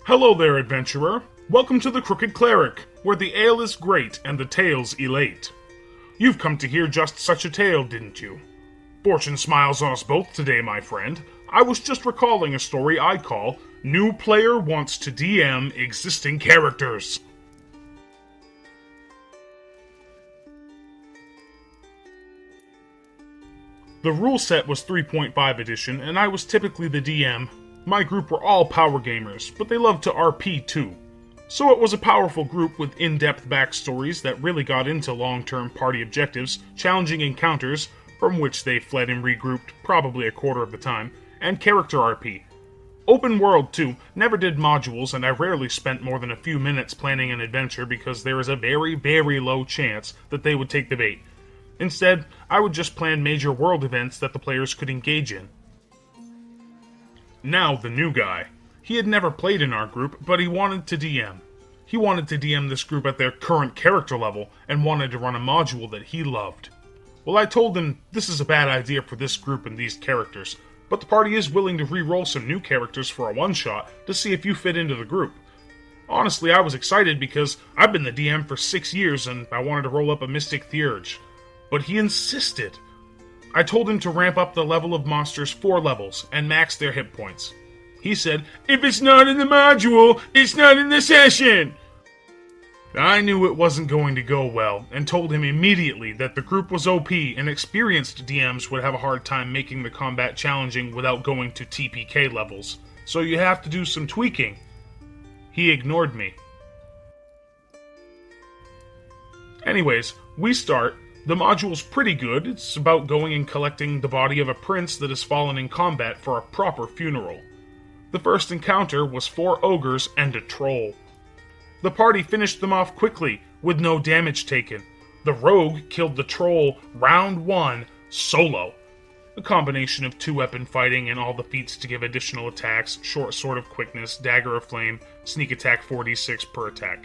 Hello there, adventurer. Welcome to the Crooked Cleric, where the ale is great and the tales elate. You've come to hear just such a tale, didn't you? Fortune smiles on us both today, my friend. I was just recalling a story I call New Player Wants to DM Existing Characters. The rule set was 3.5 edition, and I was typically the DM. My group were all power gamers, but they loved to RP too. So it was a powerful group with in-depth backstories that really got into long-term party objectives, challenging encounters, from which they fled and regrouped probably a quarter of the time, and character RP. Open world too, never did modules, and I rarely spent more than a few minutes planning an adventure because there is a very, very low chance that they would take the bait. Instead, I would just plan major world events that the players could engage in. Now, the new guy. He had never played in our group, but he wanted to DM. He wanted to DM this group at their current character level, and wanted to run a module that he loved. Well, I told him this is a bad idea for this group and these characters, but the party is willing to re-roll some new characters for a one-shot to see if you fit into the group. Honestly, I was excited because I've been the DM for 6 years and I wanted to roll up a Mystic Theurge. But he insisted. I told him to ramp up the level of monsters 4 levels and max their hit points. He said, "If it's not in the module, it's not in the session!" I knew it wasn't going to go well, and told him immediately that the group was OP and experienced DMs would have a hard time making the combat challenging without going to TPK levels, so you have to do some tweaking. He ignored me. Anyways, we start. The module's pretty good. It's about going and collecting the body of a prince that has fallen in combat for a proper funeral. The first encounter was 4 ogres and a troll. The party finished them off quickly, with no damage taken. The rogue killed the troll round 1 solo. A combination of 2-weapon fighting and all the feats to give additional attacks, short sword of quickness, dagger of flame, sneak attack 4d6 per attack.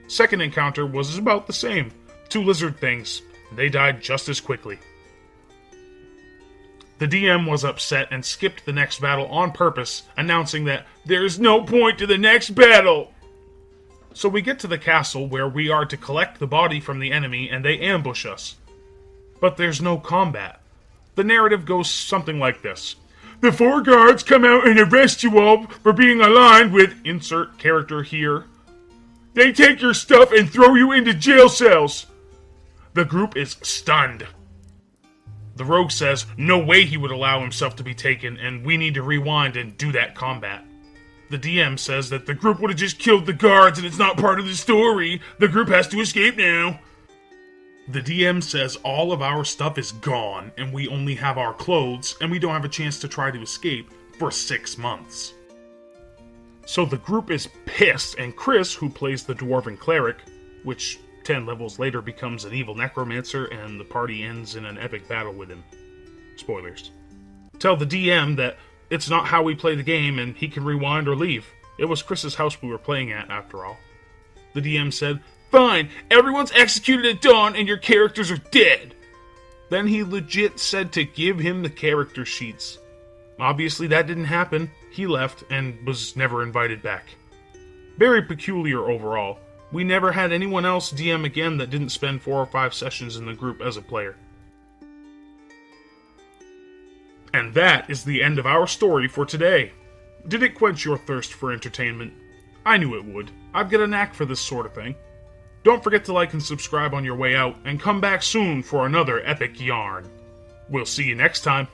Second encounter was about the same. 2 lizard things. They died just as quickly. The DM was upset and skipped the next battle on purpose, announcing that there's no point to the next battle. So we get to the castle where we are to collect the body from the enemy and they ambush us. But there's no combat. The narrative goes something like this. The 4 guards come out and arrest you all for being aligned with insert character here. They take your stuff and throw you into jail cells. The group is stunned. The rogue says no way he would allow himself to be taken, and we need to rewind and do that combat. The DM says that the group would have just killed the guards and it's not part of the story. The group has to escape now. The DM says all of our stuff is gone, and we only have our clothes, and we don't have a chance to try to escape for 6 months. So the group is pissed, and Chris, who plays the Dwarven Cleric, which 10 levels later becomes an evil necromancer, and the party ends in an epic battle with him. Spoilers. Tell the DM that it's not how we play the game, and he can rewind or leave. It was Chris's house we were playing at, after all. The DM said, "Fine, everyone's executed at dawn, and your characters are dead." Then he legit said to give him the character sheets. Obviously that didn't happen. He left, and was never invited back. Very peculiar overall. We never had anyone else DM again that didn't spend 4 or 5 sessions in the group as a player. And that is the end of our story for today. Did it quench your thirst for entertainment? I knew it would. I've got a knack for this sort of thing. Don't forget to like and subscribe on your way out, and come back soon for another epic yarn. We'll see you next time.